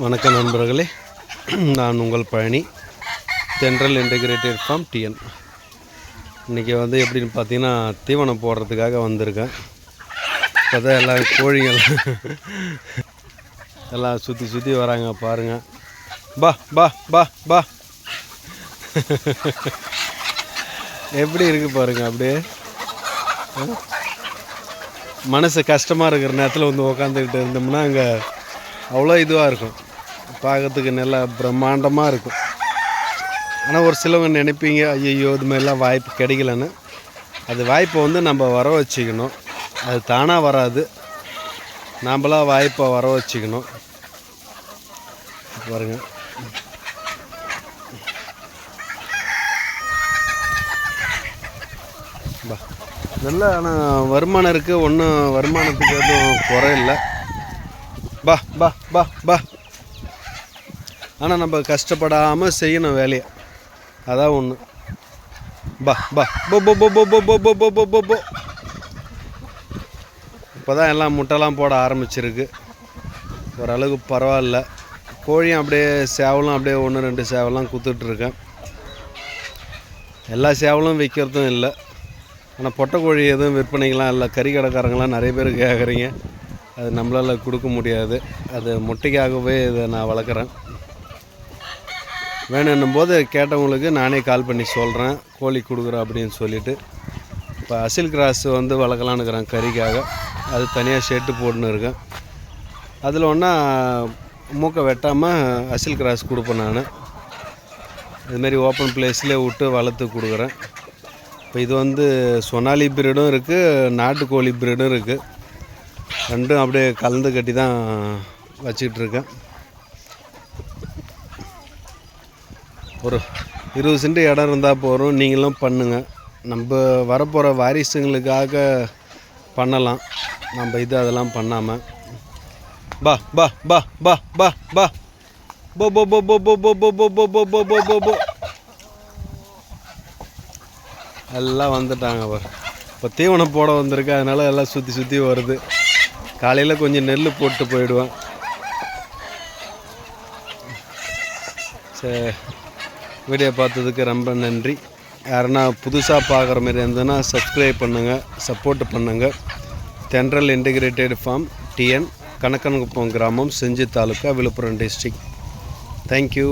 வணக்கம் நண்பர்களே, நான் உங்கள் Palani, central integrated form TN. இன்றைக்கி எப்படின்னு பார்த்தீங்கன்னா தீவனம் போடுறதுக்காக வந்திருக்கேன். இப்போ தான் எல்லாம் கோழிங்கெல்லாம் எல்லாம் சுற்றி வராங்க பாருங்கள். பா பா பா பா எப்படி இருக்குது பாருங்கள். அப்படியே மனசு கஷ்டமாக இருக்கிற நேரத்தில் உக்காந்துக்கிட்டு இருந்தோம்னா அங்கே அவ்வளோ இதுவாக இருக்கும், பார்க்கறதுக்கு நல்லா பிரம்மாண்டமாக இருக்கும். ஆனால் ஒரு சிலவங்க நினைப்பீங்க, ஐயோ இது மாதிரிலாம் வாய்ப்பு கிடைக்கலன்னு. அது வாய்ப்பை நம்ம வர வச்சுக்கணும். அது தானாக வராது, நாம்பளாக வாய்ப்பை வர வச்சுக்கணும். பாருங்க, நல்லா ஆனால் வருமானம் இருக்குது, ஒன்றும் வருமானத்துக்கு எதுவும் குறையில்லை. பா பா பா பா ஆனால் நம்ம கஷ்டப்படாமல் செய்யணும் வேலையை, அதான் ஒன்று. பா பா போ போ போ போ போ போ போ போ போ போ. இப்போ தான் எல்லாம் முட்டைலாம் போட ஆரம்பிச்சிருக்கு, ஓரளவுக்கு பரவாயில்ல. கோழியும் அப்படியே சேவலும் அப்படியே 1-2 சேவலாம் குத்துட்ருக்கேன். எல்லா சேவலும் விற்கிறதும் இல்லை, ஆனால் பொட்டை கோழி எதுவும் விற்பனைக்கெலாம் இல்லை. கறி கடைக்காரங்களாம் நிறைய பேர் கேட்குறீங்க, அது நம்மளால் கொடுக்க முடியாது. அது முட்டைக்காகவே இதை நான் வளர்க்குறேன். வேணுன்னும் போது கேட்டவங்களுக்கு நானே கால் பண்ணி சொல்கிறேன், கோழி கொடுக்குறேன் அப்படின்னு சொல்லிவிட்டு. இப்போ அசில் கிராஸ் வளர்க்கலான்னு இருக்கிறேன் கறிக்காக. அது தனியாக ஷெட்டு போட்டுன்னு இருக்கேன். அதில் ஒன்றா மூக்கை வெட்டாமல் அசில் கிராஸ் கொடுப்பேன் நான். இதுமாரி ஓப்பன் பிளேஸ்லேயே விட்டு வளர்த்து கொடுக்குறேன். இப்போ இது சொனாலி பிரீடும் இருக்குது, நாட்டுக்கோழி பிரீடும் இருக்குது. ரெண்டும் அப்படியே கலந்து கட்டி தான் வச்சிட்ருக்கேன். ஒரு 20 சென்ட் இடம் இருந்தால் போகிறோம். நீங்களும் பண்ணுங்கள். நம்ம வரப்போகிற வாரிசுங்களுக்காக பண்ணலாம், நம்ம அதெல்லாம் பண்ணாமல். பா பா பா பா பா பா போ போ போ போ போ போ போ போ போ போ போ போ போ. எல்லாம் வந்துட்டாங்க. இப்போ தீவனம் போட வந்திருக்கு, அதனால் எல்லாம் சுற்றி வருது. காலையில் கொஞ்சம் நெல் போட்டு போயிடுவேன். சரி, வீடியோ பார்த்ததுக்கு ரொம்ப நன்றி. யாருன்னா புதுசாக பார்க்குற மாதிரி இருந்ததுன்னா சப்ஸ்கிரைப் பண்ணுங்கள், சப்போர்ட் பண்ணுங்கள். சென்ட்ரல் இன்டகிரேட்டட் ஃபார்ம் டிஎன், கணக்கன்குப்பம் கிராமம், செஞ்சி தாலுக்கா, விழுப்புரம் டிஸ்ட்ரிக்ட். தேங்க்யூ.